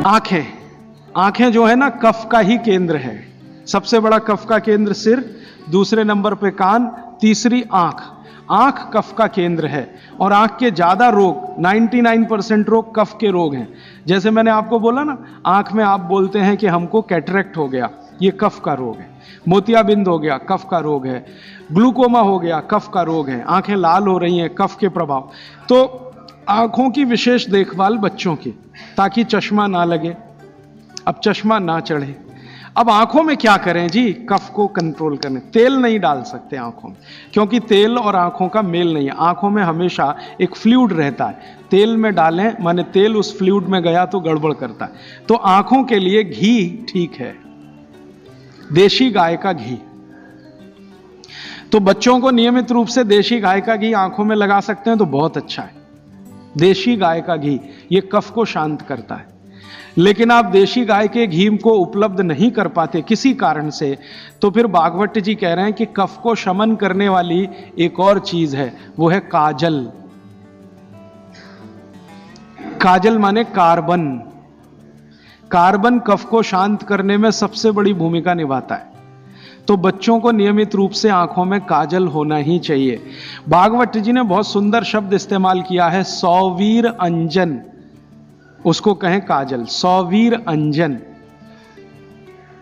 आंखें, आंखें जो है ना कफ का ही केंद्र है। सबसे बड़ा कफ का केंद्र सिर, दूसरे नंबर पे कान, तीसरी आंख। आंख कफ का केंद्र है और आंख के ज्यादा रोग 99% रोग कफ के रोग हैं। जैसे मैंने आपको बोला ना, आंख में आप बोलते हैं कि हमको कैटरेक्ट हो गया, ये कफ का रोग है। मोतियाबिंद हो गया, कफ का रोग है। ग्लूकोमा हो गया, कफ का रोग है। आंखें लाल हो रही हैं, कफ के प्रभाव। तो आंखों की विशेष देखभाल बच्चों की, ताकि चश्मा ना लगे, अब चश्मा ना चढ़े। अब आंखों में क्या करें जी, कफ को कंट्रोल करने, तेल नहीं डाल सकते आंखों में, क्योंकि तेल और आंखों का मेल नहीं है। आंखों में हमेशा एक फ्लूइड रहता है, तेल में डालें माने तेल उस फ्लूइड में गया तो गड़बड़ करता है। तो आंखों के लिए घी ठीक है, देशी गाय का घी। तो बच्चों को नियमित रूप से देशी गाय का घी आंखों में लगा सकते हैं तो बहुत अच्छा है। देशी गाय का घी ये कफ को शांत करता है। लेकिन आप देशी गाय के घी को उपलब्ध नहीं कर पाते किसी कारण से, तो फिर भागवत जी कह रहे हैं कि कफ को शमन करने वाली एक और चीज है, वो है काजल। काजल माने कार्बन। कार्बन कफ को शांत करने में सबसे बड़ी भूमिका निभाता है। तो बच्चों को नियमित रूप से आंखों में काजल होना ही चाहिए। भागवत जी ने बहुत सुंदर शब्द इस्तेमाल किया है, सौवीर अंजन, उसको कहें काजल, सौवीर अंजन,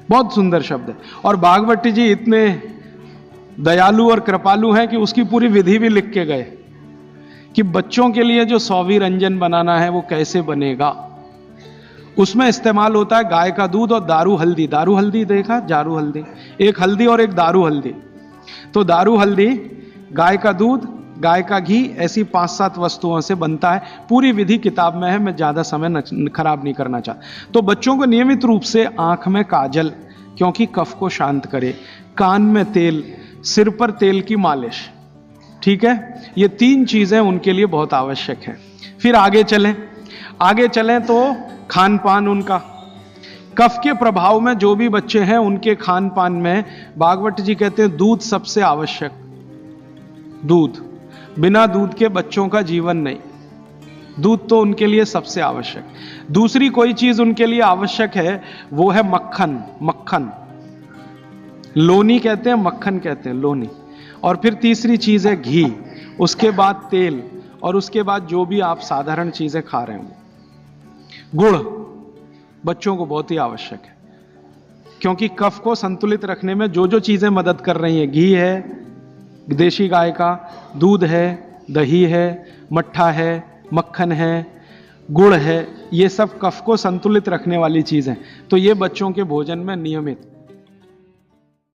बहुत सुंदर शब्द है। और भागवत जी इतने दयालु और कृपालु हैं कि उसकी पूरी विधि भी लिख के गए कि बच्चों के लिए जो सौवीर अंजन बनाना है वो कैसे बनेगा। उसमें इस्तेमाल होता है गाय का दूध और दारू हल्दी। दारू हल्दी देखा, जारू हल्दी, एक हल्दी और एक दारू हल्दी। तो दारू हल्दी, गाय का दूध, गाय का घी, ऐसी 5-7 वस्तुओं से बनता है। पूरी विधि किताब में है, मैं ज्यादा समय खराब नहीं करना चाहता। तो बच्चों को नियमित रूप से आंख में काजल, क्योंकि कफ को शांत करे, कान में तेल, सिर पर तेल की मालिश, ठीक है। ये 3 चीजें उनके लिए बहुत आवश्यक है। फिर आगे चलें तो खान पान उनका, कफ के प्रभाव में जो भी बच्चे हैं उनके खान पान में भागवत जी कहते हैं दूध सबसे आवश्यक। दूध, बिना दूध के बच्चों का जीवन नहीं, दूध तो उनके लिए सबसे आवश्यक। दूसरी कोई चीज उनके लिए आवश्यक है, वो है मक्खन। मक्खन, लोनी कहते हैं, मक्खन कहते हैं, लोनी। और फिर तीसरी चीज है घी, उसके बाद तेल, और उसके बाद जो भी आप साधारण चीजें खा रहे हैं। गुड़ बच्चों को बहुत ही आवश्यक है, क्योंकि कफ को संतुलित रखने में जो जो चीजें मदद कर रही हैं, घी है देशी गाय का, दूध है, दही है, मट्ठा है, मक्खन है, गुड़ है, ये सब कफ को संतुलित रखने वाली चीजें। तो ये बच्चों के भोजन में नियमित